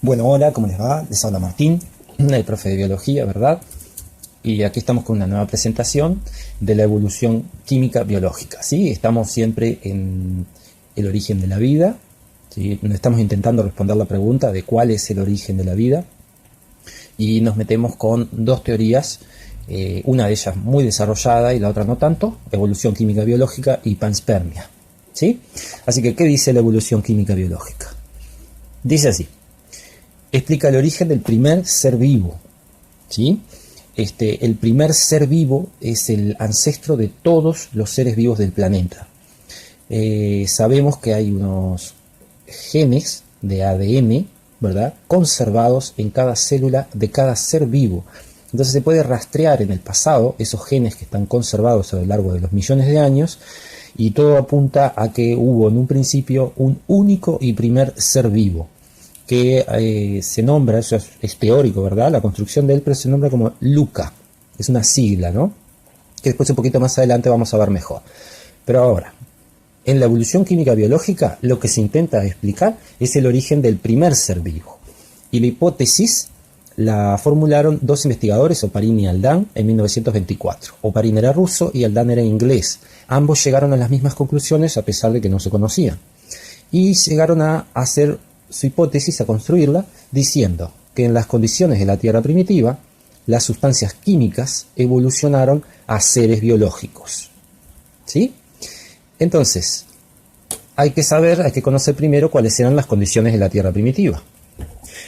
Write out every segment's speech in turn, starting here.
Bueno, hola, ¿cómo les va? Les habla Martín, el profe de biología, ¿verdad? Y aquí estamos con una nueva presentación de la evolución química biológica, ¿sí? Estamos siempre en el origen de la vida, ¿sí? Estamos intentando responder la pregunta de cuál es el origen de la vida y nos metemos con dos teorías, una de ellas muy desarrollada y la otra no tanto, evolución química biológica y panspermia, ¿sí? Así que, ¿qué dice la evolución química biológica? Dice así: explica el origen del primer ser vivo, ¿sí? El primer ser vivo es el ancestro de todos los seres vivos del planeta. Sabemos que hay unos genes de ADN, ¿verdad?, conservados en cada célula de cada ser vivo. Entonces se puede rastrear en el pasado esos genes que están conservados a lo largo de los millones de años, y todo apunta a que hubo en un principio un único y primer ser vivo, que se nombra, eso es teórico, ¿verdad?, la construcción de él, pero se nombra como LUCA. Es una sigla, ¿no?, que después un poquito más adelante vamos a ver mejor. Pero ahora, en la evolución química biológica, lo que se intenta explicar es el origen del primer ser vivo. Y la hipótesis la formularon dos investigadores, Oparin y Haldane, en 1924. Oparin era ruso y Haldane era inglés. Ambos llegaron a las mismas conclusiones a pesar de que no se conocían. Y llegaron a hacer su hipótesis, a construirla, diciendo que en las condiciones de la Tierra primitiva, las sustancias químicas evolucionaron a seres biológicos, ¿sí? Entonces, hay que conocer primero cuáles eran las condiciones de la Tierra primitiva.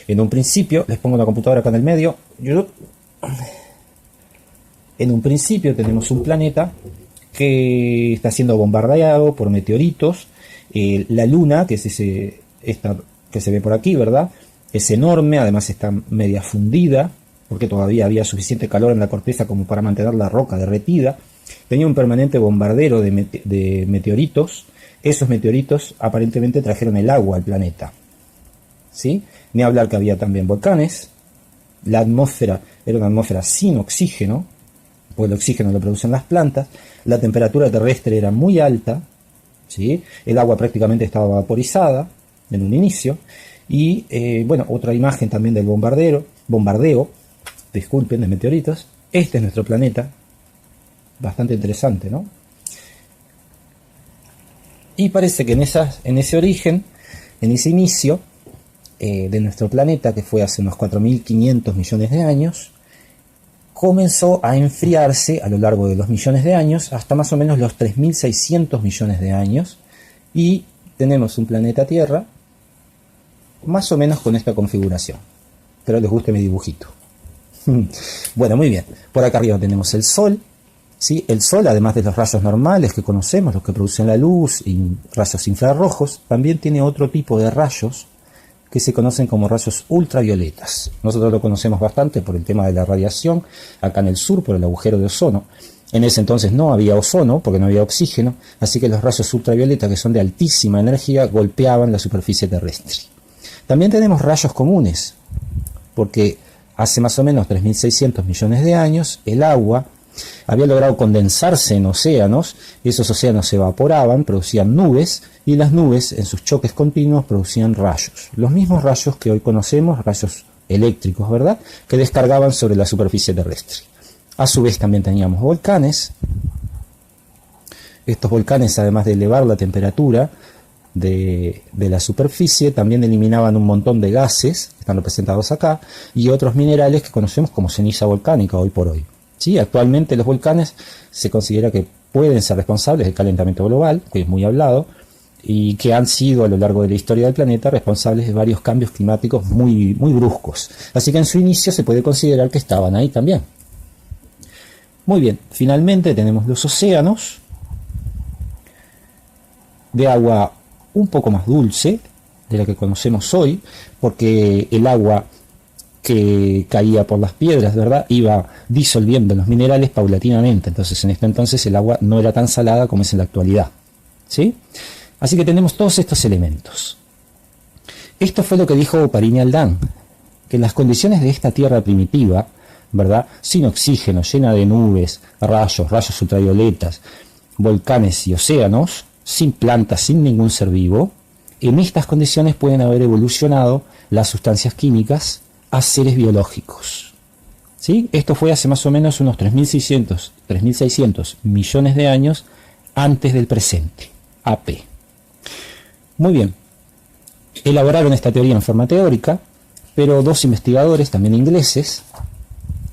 En un principio, les pongo la computadora acá en el medio, en un principio tenemos un planeta que está siendo bombardeado por meteoritos. La Luna, que es esta que se ve por aquí, ¿verdad?, es enorme, además está media fundida, porque todavía había suficiente calor en la corteza como para mantener la roca derretida. Tenía un permanente bombardero de meteoritos. Esos meteoritos aparentemente trajeron el agua al planeta, ¿sí? Ni hablar que había también volcanes. La atmósfera era una atmósfera sin oxígeno, pues el oxígeno lo producen las plantas. La temperatura terrestre era muy alta, ¿sí? El agua prácticamente estaba vaporizada en un inicio. Y bueno, otra imagen también del bombardeo, disculpen, de meteoritos. Este es nuestro planeta, bastante interesante, ¿no? Y parece que en ese origen, en ese inicio de nuestro planeta, que fue hace unos 4.500 millones de años, comenzó a enfriarse a lo largo de los millones de años hasta más o menos los 3.600 millones de años, y tenemos un planeta Tierra más o menos con esta configuración. Espero les guste mi dibujito. Bueno, muy bien. Por acá arriba tenemos el Sol, ¿sí? El Sol, además de los rayos normales que conocemos, los que producen la luz y rayos infrarrojos, también tiene otro tipo de rayos que se conocen como rayos ultravioletas. Nosotros lo conocemos bastante por el tema de la radiación, acá en el sur por el agujero de ozono. En ese entonces no había ozono porque no había oxígeno, así que los rayos ultravioletas, que son de altísima energía, golpeaban la superficie terrestre. También tenemos rayos comunes, porque hace más o menos 3.600 millones de años el agua había logrado condensarse en océanos. Esos océanos se evaporaban, producían nubes, y las nubes en sus choques continuos producían rayos. Los mismos rayos que hoy conocemos, rayos eléctricos, ¿verdad?, que descargaban sobre la superficie terrestre. A su vez también teníamos volcanes. Estos volcanes, además de elevar la temperatura de la superficie, también eliminaban un montón de gases, que están representados acá, y otros minerales que conocemos como ceniza volcánica hoy por hoy. ¿Sí? Actualmente los volcanes se considera que pueden ser responsables del calentamiento global, que es muy hablado, y que han sido a lo largo de la historia del planeta responsables de varios cambios climáticos muy, muy bruscos. Así que en su inicio se puede considerar que estaban ahí también. Muy bien, finalmente tenemos los océanos, de agua un poco más dulce de la que conocemos hoy, porque el agua que caía por las piedras, ¿verdad?, iba disolviendo los minerales paulatinamente. Entonces, en este entonces el agua no era tan salada como es en la actualidad, ¿sí? Así que tenemos todos estos elementos. Esto fue lo que dijo Oparin y Haldane, que en las condiciones de esta Tierra primitiva, ¿verdad?, sin oxígeno, llena de nubes, rayos ultravioletas, volcanes y océanos, sin plantas, sin ningún ser vivo, en estas condiciones pueden haber evolucionado las sustancias químicas a seres biológicos. ¿Sí? Esto fue hace más o menos unos 3.600 millones de años antes del presente, AP. Muy bien, elaboraron esta teoría en forma teórica, pero dos investigadores, también ingleses,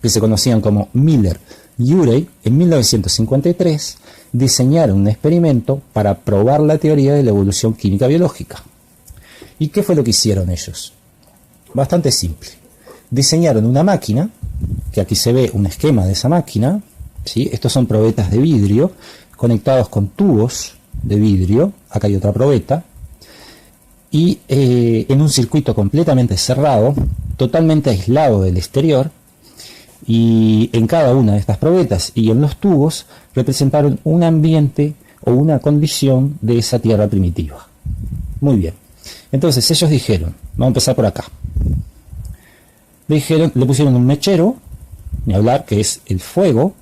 que se conocían como Miller y Urey, en 1953 diseñaron un experimento para probar la teoría de la evolución química biológica. ¿Y qué fue lo que hicieron ellos? Bastante simple. Diseñaron una máquina, que aquí se ve un esquema de esa máquina, ¿sí? Estos son probetas de vidrio conectados con tubos de vidrio, acá hay otra probeta, y en un circuito completamente cerrado, totalmente aislado del exterior, y en cada una de estas probetas y en los tubos representaron un ambiente o una condición de esa tierra primitiva. Muy bien, entonces ellos dijeron, vamos a empezar por acá, le pusieron un mechero, ni hablar que es el fuego,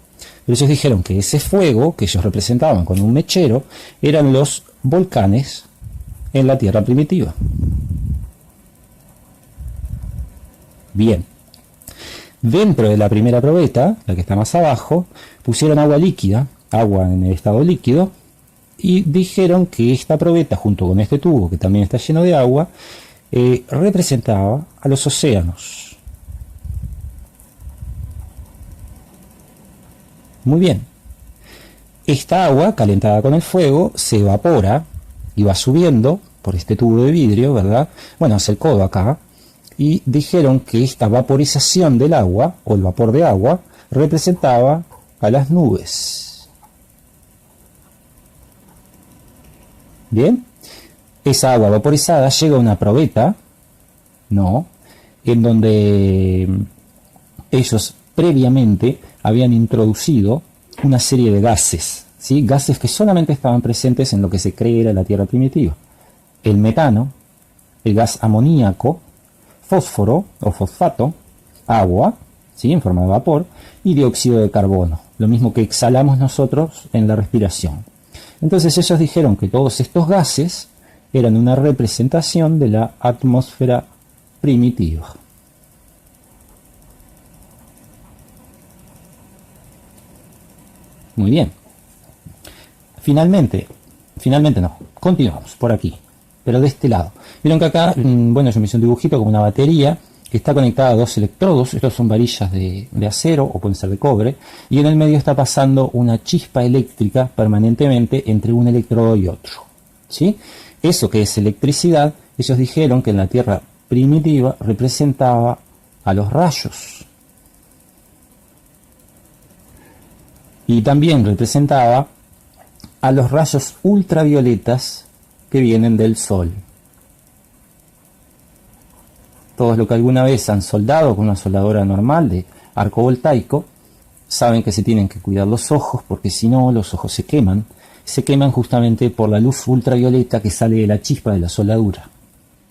pero ellos dijeron que ese fuego que ellos representaban con un mechero eran los volcanes en la tierra primitiva. Bien, dentro de la primera probeta, la que está más abajo, pusieron agua líquida, agua en el estado líquido, y dijeron que esta probeta junto con este tubo que también está lleno de agua representaba a los océanos. Muy bien, esta agua calentada con el fuego se evapora y va subiendo por este tubo de vidrio, ¿verdad? Bueno, hacia el codo acá, y dijeron que esta vaporización del agua, o el vapor de agua, representaba a las nubes. Bien, esa agua vaporizada llega a una probeta, ¿no? En donde ellos previamente habían introducido una serie de gases, ¿sí? Gases que solamente estaban presentes en lo que se cree era la Tierra primitiva. El metano, el gas amoníaco, fósforo o fosfato, agua, ¿sí? En forma de vapor, y dióxido de carbono, lo mismo que exhalamos nosotros en la respiración. Entonces ellos dijeron que todos estos gases eran una representación de la atmósfera primitiva. Muy bien. Finalmente no, continuamos por aquí, pero de este lado. Vieron que acá, bueno, yo me hice un dibujito con una batería que está conectada a dos electrodos. Estos son varillas de acero o pueden ser de cobre, y en el medio está pasando una chispa eléctrica permanentemente entre un electrodo y otro, ¿sí? Eso que es electricidad, ellos dijeron que en la Tierra primitiva representaba a los rayos. Y también representaba a los rayos ultravioletas que vienen del Sol. Todos los que alguna vez han soldado con una soldadora normal de arco voltaico saben que se tienen que cuidar los ojos, porque si no los ojos se queman justamente por la luz ultravioleta que sale de la chispa de la soldadura,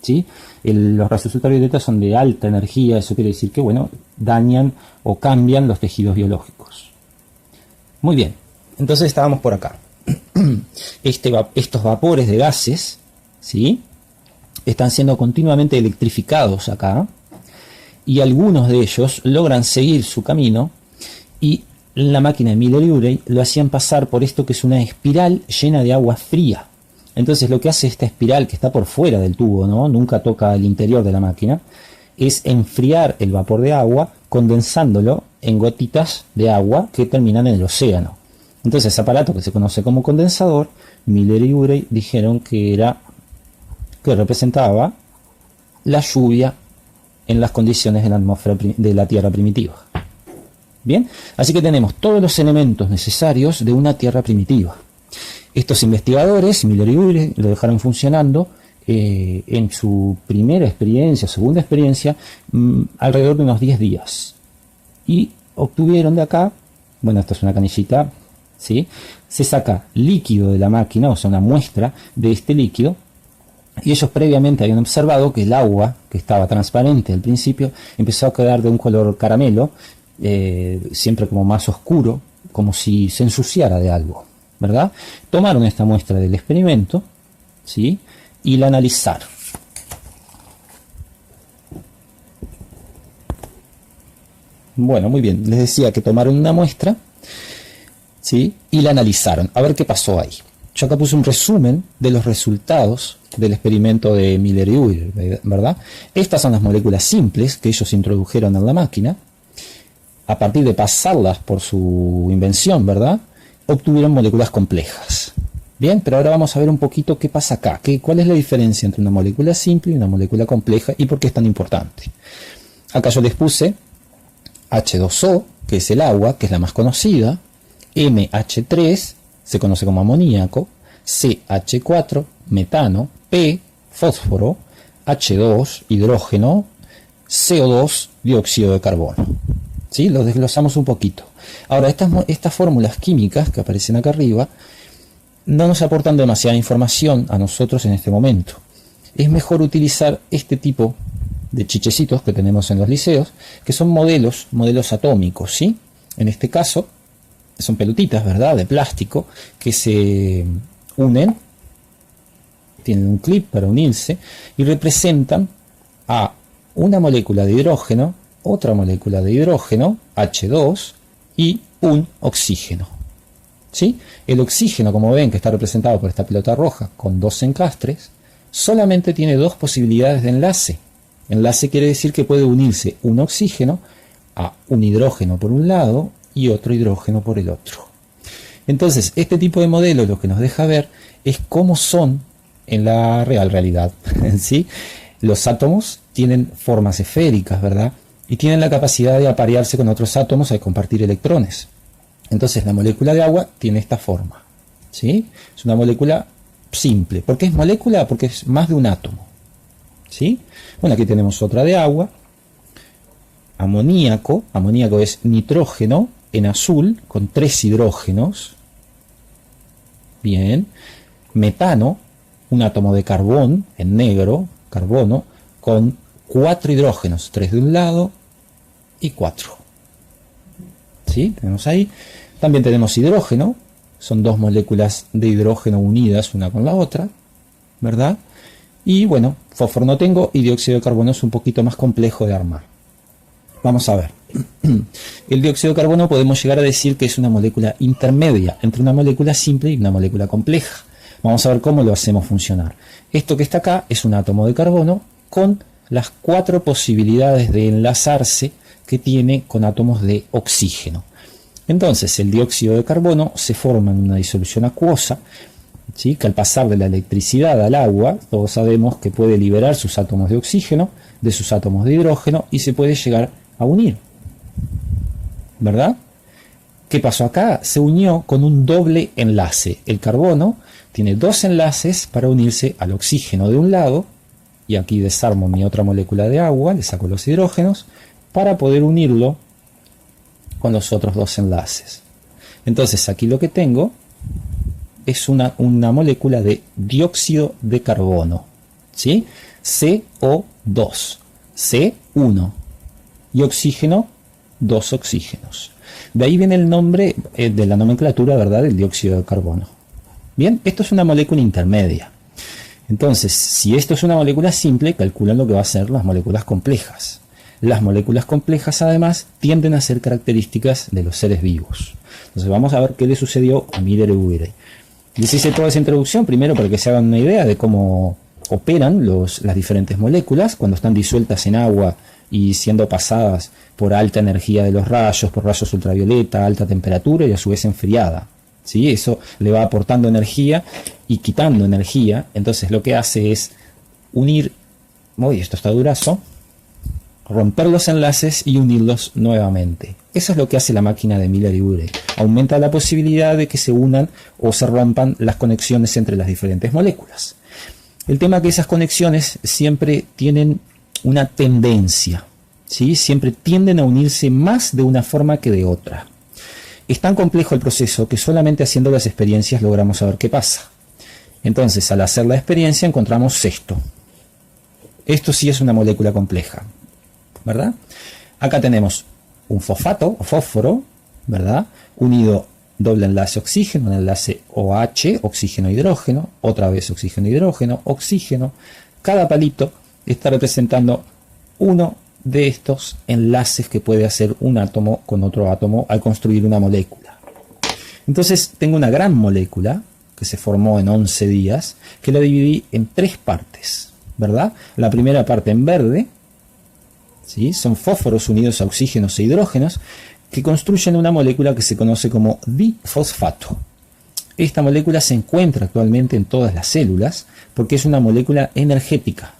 ¿sí? Los rayos ultravioletas son de alta energía, eso quiere decir que, bueno, dañan o cambian los tejidos biológicos. Muy bien, entonces estábamos por acá. Estos vapores de gases, ¿sí? Están siendo continuamente electrificados acá, y algunos de ellos logran seguir su camino, y la máquina de Miller y Urey lo hacían pasar por esto que es una espiral llena de agua fría. Entonces lo que hace esta espiral, que está por fuera del tubo, ¿no? Nunca toca el interior de la máquina, es enfriar el vapor de agua condensándolo en gotitas de agua que terminan en el océano. Entonces ese aparato que se conoce como condensador, Miller y Urey dijeron que representaba la lluvia en las condiciones de la atmósfera de la Tierra primitiva. Bien, así que tenemos todos los elementos necesarios de una Tierra primitiva. Estos investigadores, Miller y Urey, lo dejaron funcionando en su primera experiencia, segunda experiencia, alrededor de unos 10 días. Y obtuvieron de acá, bueno, esta es una canillita, ¿sí? Se saca líquido de la máquina, o sea, una muestra de este líquido, y ellos previamente habían observado que el agua, que estaba transparente al principio, empezó a quedar de un color caramelo, siempre como más oscuro, como si se ensuciara de algo, ¿verdad? Tomaron esta muestra del experimento, ¿sí? y la analizaron. Bueno, muy bien, les decía que tomaron una muestra, ¿sí? Y la analizaron, a ver qué pasó ahí. Yo acá puse un resumen de los resultados del experimento de Miller y Urey, ¿verdad? Estas son las moléculas simples que ellos introdujeron en la máquina. A partir de pasarlas por su invención, ¿verdad?, obtuvieron moléculas complejas. Bien, pero ahora vamos a ver un poquito qué pasa acá, cuál es la diferencia entre una molécula simple y una molécula compleja y por qué es tan importante. Acá yo les puse H2O, que es el agua, que es la más conocida, NH3, se conoce como amoníaco, CH4, metano, P, fósforo, H2, hidrógeno, CO2, dióxido de carbono. ¿Sí? Lo desglosamos un poquito. Ahora, estas fórmulas químicas que aparecen acá arriba no nos aportan demasiada información a nosotros en este momento. Es mejor utilizar este tipo de chichecitos que tenemos en los liceos, que son modelos atómicos, ¿sí? En este caso, son pelotitas, ¿verdad?, de plástico, que se unen, tienen un clip para unirse, y representan a una molécula de hidrógeno, otra molécula de hidrógeno, H2, y un oxígeno. ¿Sí? El oxígeno, como ven, que está representado por esta pelota roja con dos encastres, solamente tiene dos posibilidades de enlace. Enlace quiere decir que puede unirse un oxígeno a un hidrógeno por un lado y otro hidrógeno por el otro. Entonces, este tipo de modelo lo que nos deja ver es cómo son en la realidad. ¿Sí? Los átomos tienen formas esféricas, ¿verdad?, y tienen la capacidad de aparearse con otros átomos al compartir electrones. Entonces la molécula de agua tiene esta forma, ¿sí? Es una molécula simple. ¿Por qué es molécula? Porque es más de un átomo, ¿sí? Bueno, aquí tenemos otra de agua. Amoníaco. Amoníaco es nitrógeno en azul con 3 hidrógenos. Bien. Metano, un átomo de carbón en negro, carbono, con 4 hidrógenos, 3 de un lado y 4. ¿Sí? Tenemos ahí. También tenemos hidrógeno, son dos moléculas de hidrógeno unidas una con la otra, ¿verdad? Y bueno, fósforo no tengo y dióxido de carbono es un poquito más complejo de armar. Vamos a ver. El dióxido de carbono podemos llegar a decir que es una molécula intermedia entre una molécula simple y una molécula compleja. Vamos a ver cómo lo hacemos funcionar. Esto que está acá es un átomo de carbono con las 4 posibilidades de enlazarse que tiene con átomos de oxígeno. Entonces el dióxido de carbono se forma en una disolución acuosa, ¿sí?, que al pasar de la electricidad al agua, todos sabemos que puede liberar sus átomos de oxígeno de sus átomos de hidrógeno y se puede llegar a unir, ¿verdad? ¿Qué pasó acá? Se unió con un doble enlace. El carbono tiene 2 enlaces para unirse al oxígeno de un lado, y aquí desarmo mi otra molécula de agua, le saco los hidrógenos, para poder unirlo con los otros 2 enlaces. Entonces aquí lo que tengo es una molécula de dióxido de carbono, ¿sí? CO2, C1, y oxígeno, 2 oxígenos. De ahí viene el nombre de la nomenclatura, ¿verdad?, del dióxido de carbono. Bien, esto es una molécula intermedia. Entonces, si esto es una molécula simple, calculan lo que va a ser las moléculas complejas. Las moléculas complejas, además, tienden a ser características de los seres vivos. Entonces, vamos a ver qué le sucedió a Miller y Urey. Les hice toda esa introducción, primero para que se hagan una idea de cómo operan las diferentes moléculas cuando están disueltas en agua y siendo pasadas por alta energía de los rayos, por rayos ultravioleta, alta temperatura y a su vez enfriada. ¿Sí? Eso le va aportando energía y quitando energía. Entonces lo que hace es unir, uy, esto está durazo, romper los enlaces y unirlos nuevamente. Eso es lo que hace la máquina de Miller y Urey. Aumenta la posibilidad de que se unan o se rompan las conexiones entre las diferentes moléculas. El tema es que esas conexiones siempre tienen una tendencia, ¿sí? Siempre tienden a unirse más de una forma que de otra. Es tan complejo el proceso que solamente haciendo las experiencias logramos saber qué pasa. Entonces, al hacer la experiencia encontramos esto. Esto sí es una molécula compleja, ¿verdad? Acá tenemos un fosfato o fósforo, ¿verdad?, unido doble enlace oxígeno, un enlace OH, oxígeno-hidrógeno, otra vez oxígeno-hidrógeno, oxígeno. Cada palito está representando uno de estos enlaces que puede hacer un átomo con otro átomo al construir una molécula. Entonces tengo una gran molécula que se formó en 11 días, que la dividí en 3 partes, ¿verdad? La primera parte en verde, ¿sí? Son fósforos unidos a oxígenos e hidrógenos que construyen una molécula que se conoce como difosfato. Esta molécula se encuentra actualmente en todas las células porque es una molécula energética.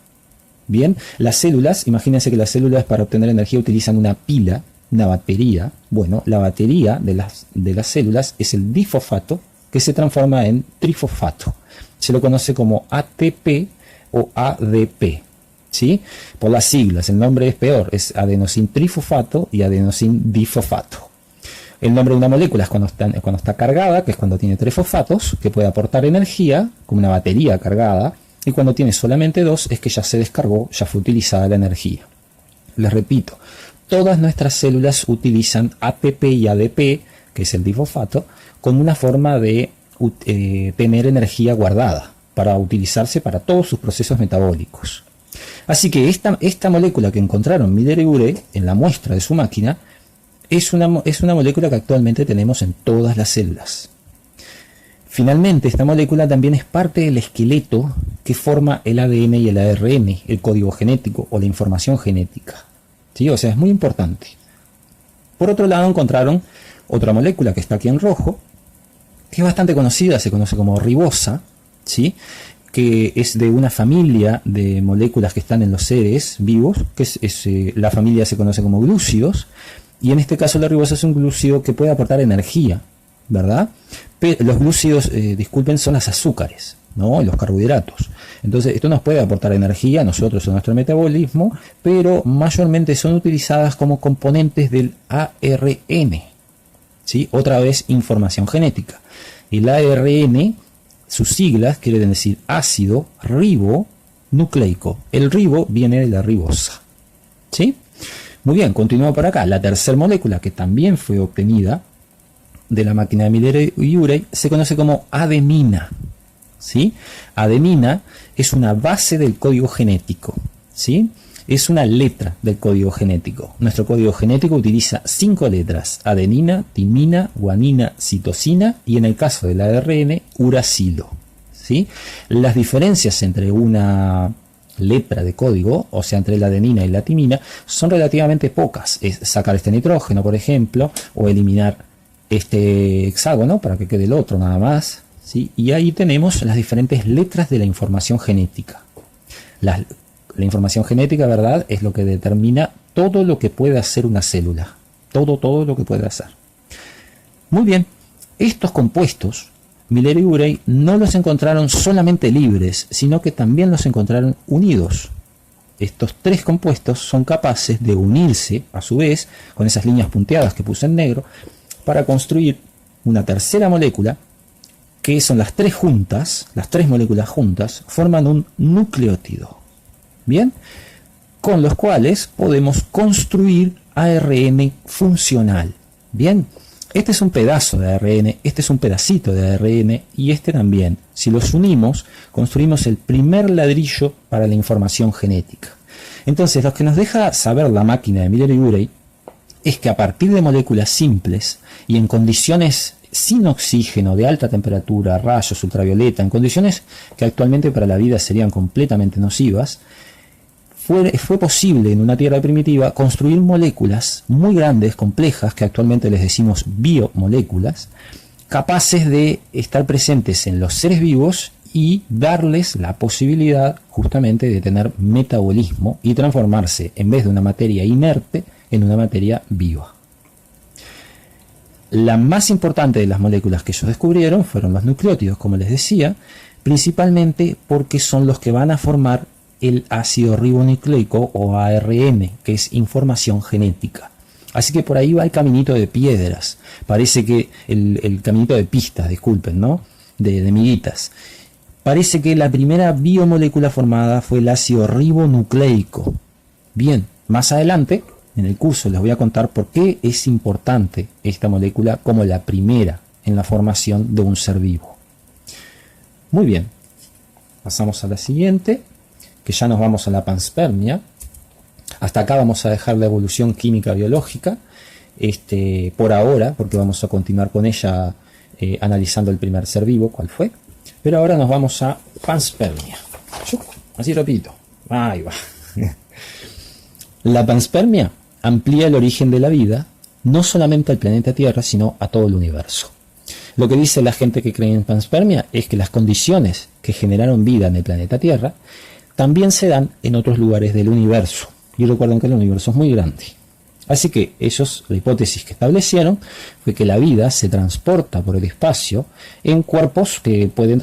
Bien, las células, imagínense que las células para obtener energía utilizan una pila, una batería. Bueno, la batería de las células es el difosfato que se transforma en trifosfato. Se lo conoce como ATP o ADP, ¿sí? Por las siglas, el nombre es peor, es adenosin trifosfato y adenosin difosfato. El nombre de una molécula es cuando está cargada, que es cuando tiene 3 fosfatos, que puede aportar energía, como una batería cargada, y cuando tiene solamente 2 es que ya se descargó, ya fue utilizada la energía. Les repito, todas nuestras células utilizan ATP y ADP, que es el difosfato, como una forma de tener energía guardada para utilizarse para todos sus procesos metabólicos. Así que esta molécula que encontraron Miller y Urey en la muestra de su máquina es una molécula que actualmente tenemos en todas las células. Finalmente, esta molécula también es parte del esqueleto que forma el ADN y el ARN, el código genético o la información genética, ¿sí? O sea, es muy importante. Por otro lado, encontraron otra molécula que está aquí en rojo, que es bastante conocida, se conoce como ribosa, ¿sí? Que es de una familia de moléculas que están en los seres vivos, que la familia se conoce como glúcidos, y en este caso la ribosa es un glúcido que puede aportar energía, ¿verdad? Pero los glúcidos, disculpen, son los azúcares, ¿no? Los carbohidratos. Entonces, esto nos puede aportar energía a nosotros, a nuestro metabolismo, pero mayormente son utilizadas como componentes del ARN, ¿sí? Otra vez, información genética. El ARN, sus siglas quieren decir ácido ribonucleico. El ribo viene de la ribosa, ¿sí? Muy bien, continúo por acá. La tercera molécula que también fue obtenida de la máquina de Miller y Urey se conoce como adenina, ¿sí? Adenina es una base del código genético, ¿sí? Es una letra del código genético. Nuestro código genético utiliza 5 letras: adenina, timina, guanina, citosina y en el caso del ARN, uracilo, ¿sí? Las diferencias entre una letra de código, o sea, entre la adenina y la timina, son relativamente pocas. Es sacar este nitrógeno, por ejemplo, o eliminar este hexágono para que quede el otro nada más, ¿sí? Y ahí tenemos las diferentes letras de la información genética. La información genética, ¿verdad?, es lo que determina todo lo que puede hacer una célula. Todo lo que puede hacer. Muy bien, estos compuestos Miller y Urey no los encontraron solamente libres, sino que también los encontraron unidos. Estos 3 compuestos son capaces de unirse, a su vez, con esas líneas punteadas que puse en negro, para construir una tercera molécula, que son las 3 juntas, las 3 moléculas juntas, forman un nucleótido. Bien, con los cuales podemos construir ARN funcional. Bien, este es un pedazo de ARN, este es un pedacito de ARN y este también. Si los unimos, construimos el primer ladrillo para la información genética. Entonces, lo que nos deja saber la máquina de Miller y Urey es que a partir de moléculas simples y en condiciones sin oxígeno, de alta temperatura, rayos ultravioleta, en condiciones que actualmente para la vida serían completamente nocivas, fue posible en una Tierra primitiva construir moléculas muy grandes, complejas, que actualmente les decimos biomoléculas, capaces de estar presentes en los seres vivos y darles la posibilidad justamente de tener metabolismo y transformarse, en vez de una materia inerte, en una materia viva. La más importante de las moléculas que ellos descubrieron fueron los nucleótidos, como les decía, principalmente porque son los que van a formar el ácido ribonucleico o ARN, que es información genética. Así que por ahí va el caminito de piedras. Parece que el caminito de pistas, disculpen, ¿no? De miguitas. Parece que la primera biomolécula formada fue el ácido ribonucleico. Bien, más adelante, en el curso les voy a contar por qué es importante esta molécula como la primera en la formación de un ser vivo. Muy bien, pasamos a la siguiente, que ya nos vamos a la panspermia. Hasta acá vamos a dejar la evolución química biológica por ahora, porque vamos a continuar con ella analizando el primer ser vivo, cuál fue. Pero ahora nos vamos a panspermia. Así rapidito. Ahí va. La panspermia amplía el origen de la vida, no solamente al planeta Tierra, sino a todo el universo. Lo que dice la gente que cree en panspermia es que las condiciones que generaron vida en el planeta Tierra también se dan en otros lugares del universo. Y recuerden que el universo es muy grande. Así que ellos, la hipótesis que establecieron fue que la vida se transporta por el espacio en cuerpos que pueden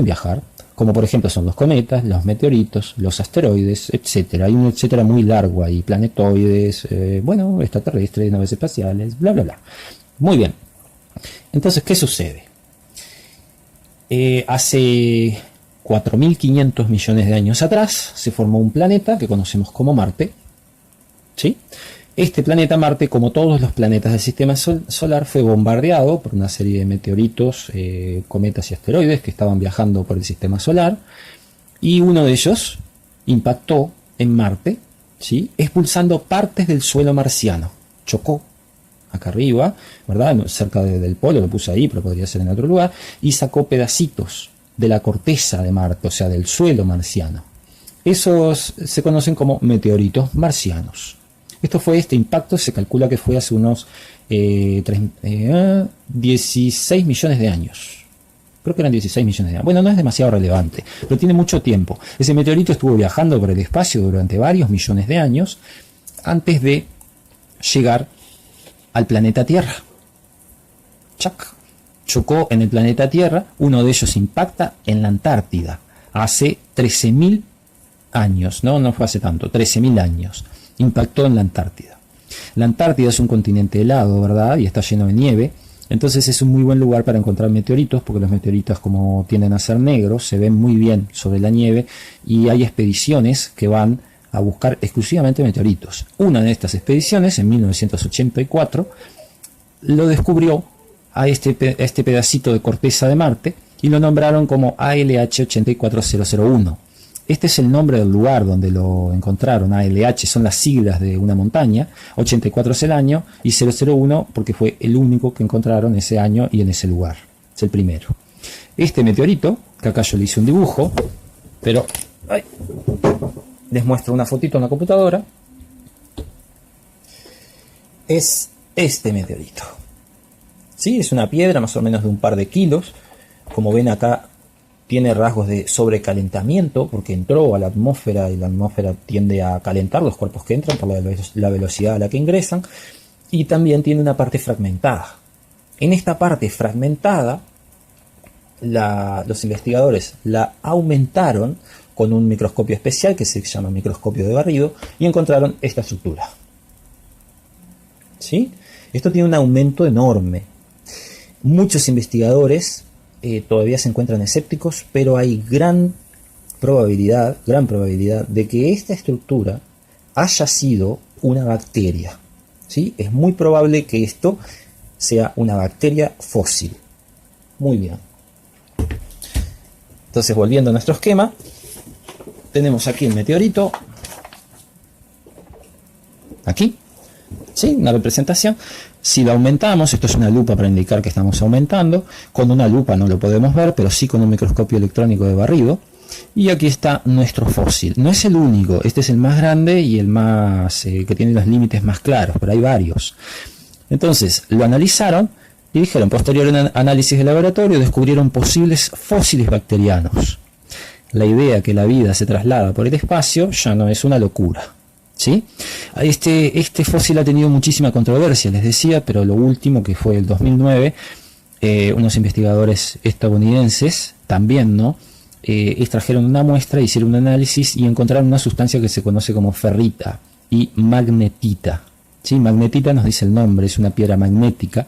viajar, como por ejemplo son los cometas, los meteoritos, los asteroides, etcétera. Hay un etcétera muy largo ahí, planetoides, extraterrestres, naves espaciales, bla, bla, bla. Muy bien. Entonces, ¿qué sucede? Hace 4.500 millones de años atrás se formó un planeta que conocemos como Marte. ¿Sí? Este planeta Marte, como todos los planetas del sistema solar, fue bombardeado por una serie de meteoritos, cometas y asteroides que estaban viajando por el sistema solar, y uno de ellos impactó en Marte, ¿sí? Expulsando partes del suelo marciano. Chocó acá arriba, ¿verdad? Cerca del polo, lo puse ahí, pero podría ser en otro lugar, y sacó pedacitos de la corteza de Marte, o sea, del suelo marciano. Esos se conocen como meteoritos marcianos. Este impacto se calcula que fue hace unos 16 millones de años. Creo que eran 16 millones de años. Bueno, no es demasiado relevante, pero tiene mucho tiempo. Ese meteorito estuvo viajando por el espacio durante varios millones de años antes de llegar al planeta Tierra. Chocó en el planeta Tierra. Uno de ellos impacta en la Antártida hace 13.000 años. No fue hace tanto, 13.000 años. Impactó en la Antártida. La Antártida es un continente helado, ¿verdad? Y está lleno de nieve. Entonces es un muy buen lugar para encontrar meteoritos, porque los meteoritos, como tienden a ser negros, se ven muy bien sobre la nieve, y hay expediciones que van a buscar exclusivamente meteoritos. Una de estas expediciones, en 1984, lo descubrió a este pedacito de corteza de Marte y lo nombraron como ALH 84001. Este es el nombre del lugar donde lo encontraron. ALH son las siglas de una montaña, 84 es el año y 001 porque fue el único que encontraron ese año y en ese lugar. Es el primero. Este meteorito, que acá yo le hice un dibujo, pero les muestro una fotito en la computadora, es este meteorito. ¿Sí? Es una piedra más o menos de un par de kilos. Como ven acá, tiene rasgos de sobrecalentamiento porque entró a la atmósfera y la atmósfera tiende a calentar los cuerpos que entran por la velocidad a la que ingresan, y también tiene una parte fragmentada. En esta parte fragmentada, los investigadores la aumentaron con un microscopio especial que se llama microscopio de barrido y encontraron esta estructura. ¿Sí? Esto tiene un aumento enorme. Muchos investigadores todavía se encuentran escépticos, pero hay gran probabilidad de que esta estructura haya sido una bacteria. ¿Sí? Es muy probable que esto sea una bacteria fósil. Muy bien. Entonces, volviendo a nuestro esquema, tenemos aquí el meteorito. Aquí. ¿Sí? Una representación. Si lo aumentamos, esto es una lupa para indicar que estamos aumentando. Con una lupa no lo podemos ver, pero sí con un microscopio electrónico de barrido. Y aquí está nuestro fósil. No es el único, este es el más grande y el más que tiene los límites más claros, pero hay varios. Entonces, lo analizaron y dijeron, posterior análisis de laboratorio, descubrieron posibles fósiles bacterianos. La idea que la vida se traslada por el espacio ya no es una locura. ¿Sí? Este fósil ha tenido muchísima controversia, les decía, pero lo último, que fue el 2009, unos investigadores estadounidenses también, ¿no? Extrajeron una muestra, hicieron un análisis y encontraron una sustancia que se conoce como ferrita y magnetita. ¿Sí? Magnetita nos dice el nombre, es una piedra magnética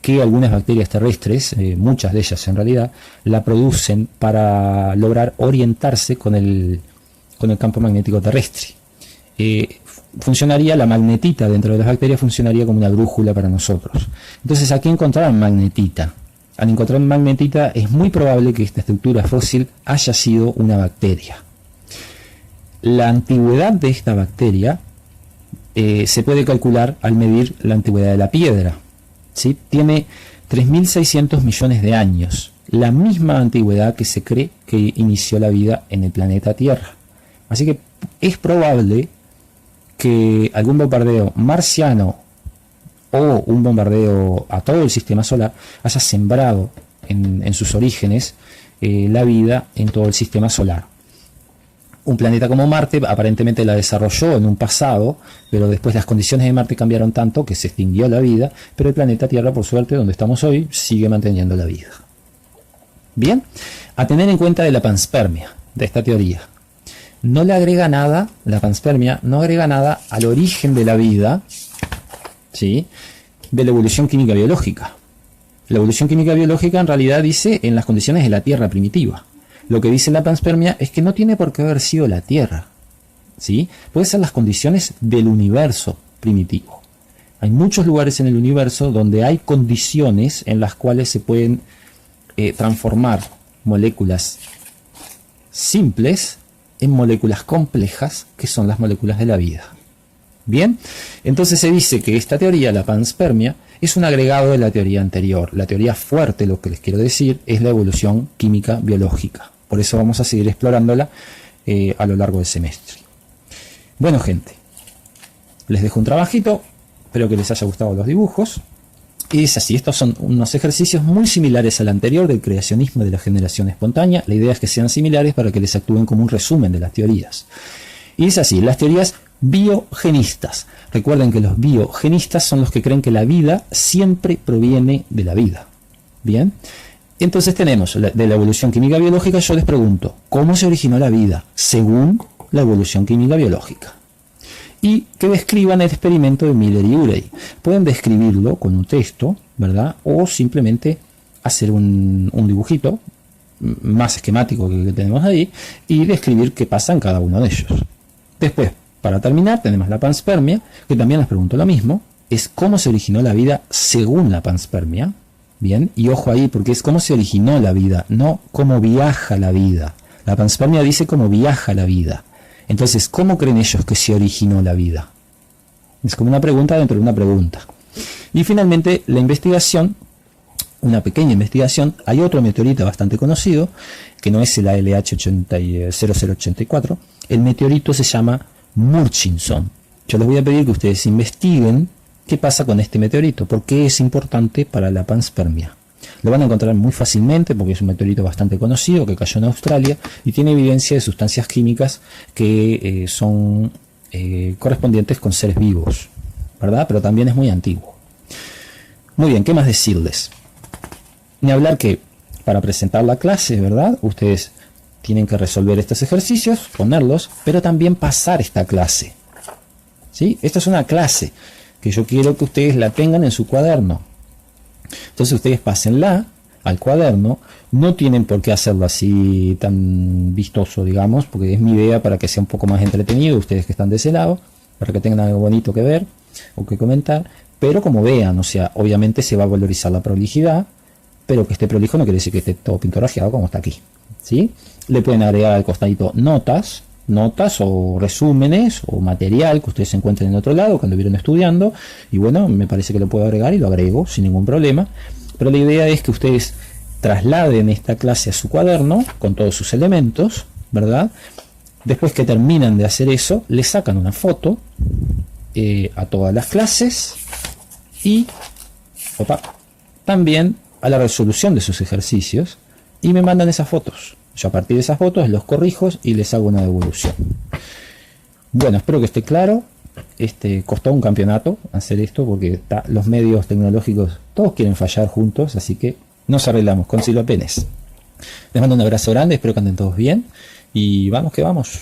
que algunas bacterias terrestres, muchas de ellas en realidad, la producen para lograr orientarse con el campo magnético terrestre. funcionaría la magnetita dentro de las bacterias, funcionaría como una brújula para nosotros. Entonces aquí encontraron magnetita. Al encontrar magnetita es muy probable que esta estructura fósil haya sido una bacteria. La antigüedad de esta bacteria se puede calcular al medir la antigüedad de la piedra, ¿sí? Tiene 3.600 millones de años, la misma antigüedad que se cree que inició la vida en el planeta Tierra. Así que es probable que algún bombardeo marciano o un bombardeo a todo el sistema solar haya sembrado en sus orígenes la vida en todo el sistema solar. Un planeta como Marte aparentemente la desarrolló en un pasado, pero después las condiciones de Marte cambiaron tanto que se extinguió la vida, pero el planeta Tierra, por suerte, donde estamos hoy, sigue manteniendo la vida. Bien, a tener en cuenta de la panspermia, de esta teoría. No le agrega nada, la panspermia no agrega nada al origen de la vida, ¿sí?, de la evolución química biológica. La evolución química biológica en realidad dice en las condiciones de la Tierra primitiva. Lo que dice la panspermia es que no tiene por qué haber sido la Tierra, ¿sí? Puede ser las condiciones del universo primitivo. Hay muchos lugares en el universo donde hay condiciones en las cuales se pueden transformar moléculas simples en moléculas complejas, que son las moléculas de la vida. Bien, entonces se dice que esta teoría, la panspermia, es un agregado de la teoría anterior. La teoría fuerte, lo que les quiero decir, es la evolución química biológica. Por eso vamos a seguir explorándola a lo largo del semestre. Bueno, gente, les dejo un trabajito, espero que les haya gustado los dibujos. Y es así, estos son unos ejercicios muy similares al anterior del creacionismo y de la generación espontánea. La idea es que sean similares para que les actúen como un resumen de las teorías. Y es así, las teorías biogenistas. Recuerden que los biogenistas son los que creen que la vida siempre proviene de la vida. Bien, entonces tenemos de la evolución química biológica. Yo les pregunto, ¿cómo se originó la vida según la evolución química biológica? Y que describan el experimento de Miller y Urey. Pueden describirlo con un texto, ¿verdad? O simplemente hacer un dibujito más esquemático que el que tenemos ahí y describir qué pasa en cada uno de ellos. Después, para terminar, tenemos la panspermia, que también les pregunto lo mismo. Es cómo se originó la vida según la panspermia. Bien, y ojo ahí, porque es cómo se originó la vida, no cómo viaja la vida. La panspermia dice cómo viaja la vida. Entonces, ¿cómo creen ellos que se originó la vida? Es como una pregunta dentro de una pregunta. Y finalmente, la investigación, una pequeña investigación. Hay otro meteorito bastante conocido, que no es el ALH 0084. El meteorito se llama Murchison. Yo les voy a pedir que ustedes investiguen qué pasa con este meteorito, por qué es importante para la panspermia. Lo van a encontrar muy fácilmente porque es un meteorito bastante conocido que cayó en Australia y tiene evidencia de sustancias químicas que son correspondientes con seres vivos, ¿verdad? Pero también es muy antiguo. Muy bien, ¿qué más decirles? Ni hablar que para presentar la clase, ¿verdad? Ustedes tienen que resolver estos ejercicios, ponerlos, pero también pasar esta clase, ¿sí? Esta es una clase que yo quiero que ustedes la tengan en su cuaderno. Entonces ustedes pásenla al cuaderno. No tienen por qué hacerlo así tan vistoso, digamos, porque es mi idea para que sea un poco más entretenido, ustedes que están de ese lado, para que tengan algo bonito que ver o que comentar. Pero como vean, o sea, obviamente se va a valorizar la prolijidad, pero que esté prolijo no quiere decir que esté todo pintorrajeado como está aquí, ¿sí? Le pueden agregar al costadito notas o resúmenes o material que ustedes encuentren en otro lado cuando vieron estudiando, y bueno, me parece que lo puedo agregar y lo agrego sin ningún problema. Pero la idea es que ustedes trasladen esta clase a su cuaderno con todos sus elementos, ¿verdad? Después que terminan de hacer eso, le sacan una foto a todas las clases y también a la resolución de sus ejercicios y me mandan esas fotos. Yo a partir de esas fotos los corrijo y les hago una devolución. Bueno, espero que esté claro. Costó un campeonato hacer esto porque los medios tecnológicos todos quieren fallar juntos, así que nos arreglamos con Silva Penes. Les mando un abrazo grande, espero que anden todos bien y vamos que vamos.